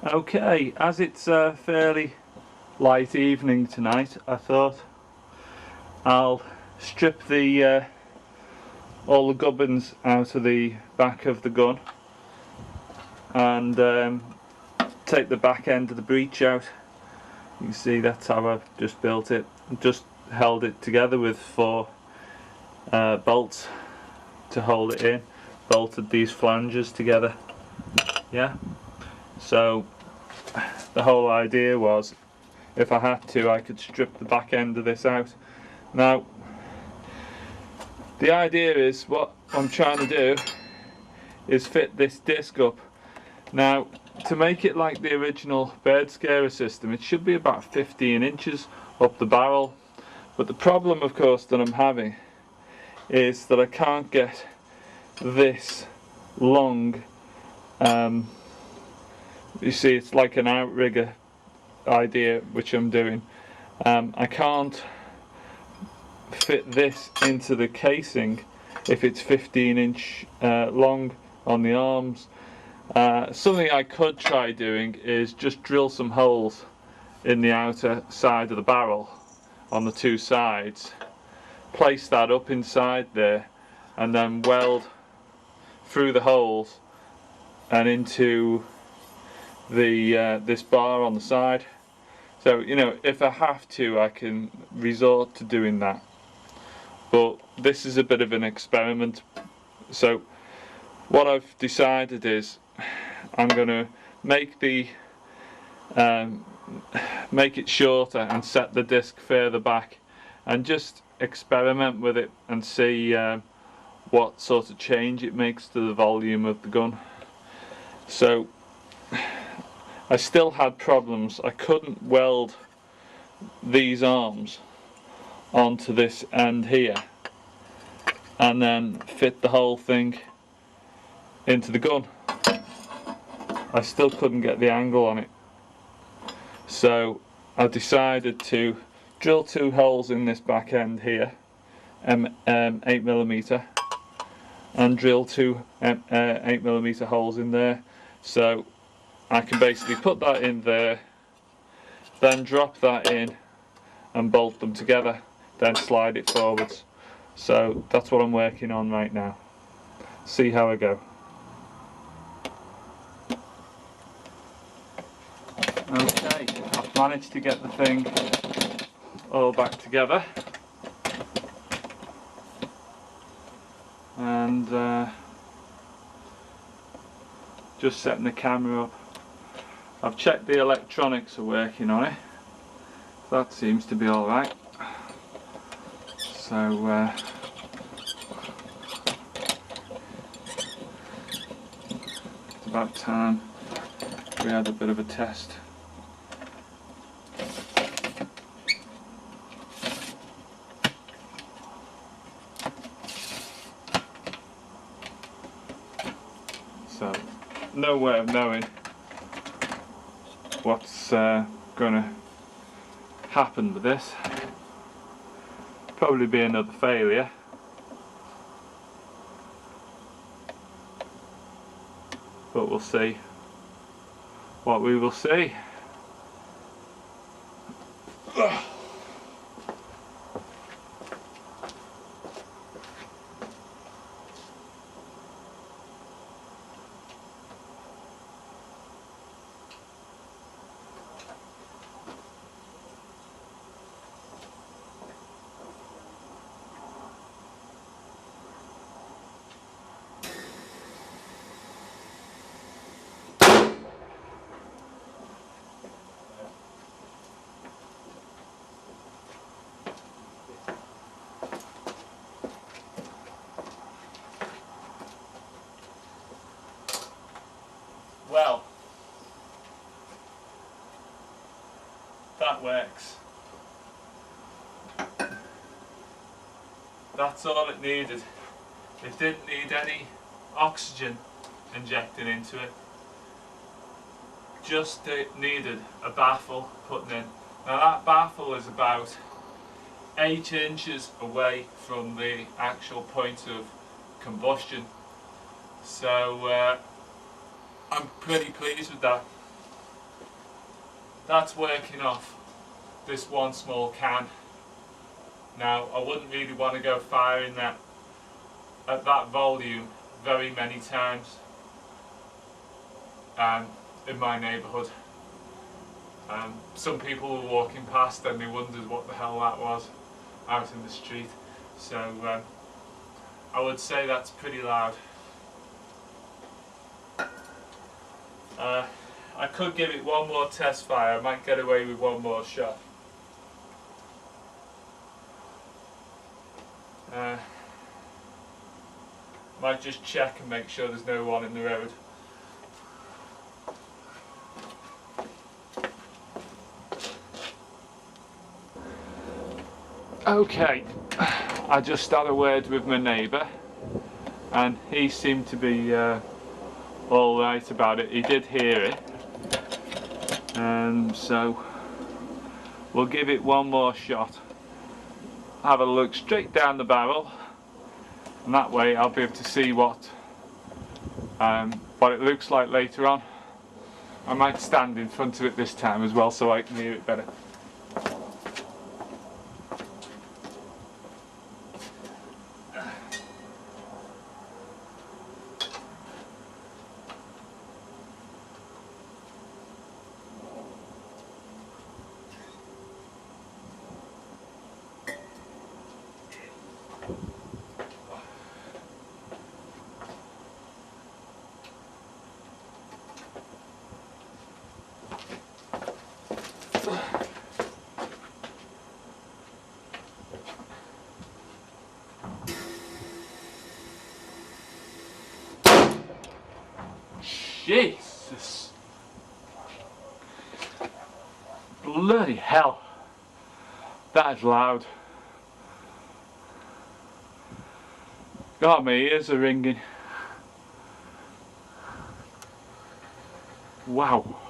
Okay, as it's a fairly light evening tonight, I thought I'll strip the all the gubbins out of the back of the gun and take the back end of the breech out. You can see that's how I've just built it. Just held it together with 4 bolts to hold it in. Bolted these flanges together. Yeah. So the whole idea was, if I had to, I could strip the back end of this out. Now, the idea is, what I'm trying to do is fit this disc up. Now, to make it like the original bird scarer system, it should be about 15 inches up the barrel. But the problem, of course, that I'm having is that I can't get this long. You see, it's like an outrigger idea which I'm doing. I can't fit this into the casing if it's 15-inch long on the arms. Something I could try doing is just drill some holes in the outer side of the barrel on the 2 sides, place that up inside there, and then weld through the holes and into the this bar on the side. So, you know, if I have to, I can resort to doing that. But this is a bit of an experiment. So what I've decided is I'm going to make the make it shorter and set the disc further back and just experiment with it and see what sort of change it makes to the volume of the gun. So I still had problems. I couldn't weld these arms onto this end here and then fit the whole thing into the gun. I still couldn't get the angle on it. So I decided to drill 2 holes in this back end here, 8mm, and drill 2 8mm holes in there. So I can basically put that in there, then drop that in and bolt them together, then slide it forwards. So that's what I'm working on right now. See how I go. Okay, I've managed to get the thing all back together, and just setting the camera up. I've checked the electronics are working on it. That seems to be alright. So it's about time we had a bit of a test. So, no way of knowing what's going to happen with this. Probably be another failure. But we'll see what we will see. Well, that works. That's all it needed. It didn't need any oxygen injected into it. Just it needed a baffle putting in. Now that baffle is about 8 inches away from the actual point of combustion. So I'm pretty pleased with that. that's working off this one small can. Now I wouldn't really want to go firing that at that volume very many times in my neighbourhood. Some people were walking past and they wondered what the hell that was out in the street, so I would say that's pretty loud. I could give it one more test fire, I might get away with one more shot. Might just check and make sure there's no one in the road. Okay, I just had a word with my neighbour and he seemed to be alright about it. He did hear it, so we'll give it one more shot. Have a look straight down the barrel, and that way I'll be able to see what it looks like later on. I might stand in front of it this time as well so I can hear it better. Jesus! Bloody hell! That is loud. God, my ears are ringing. Wow.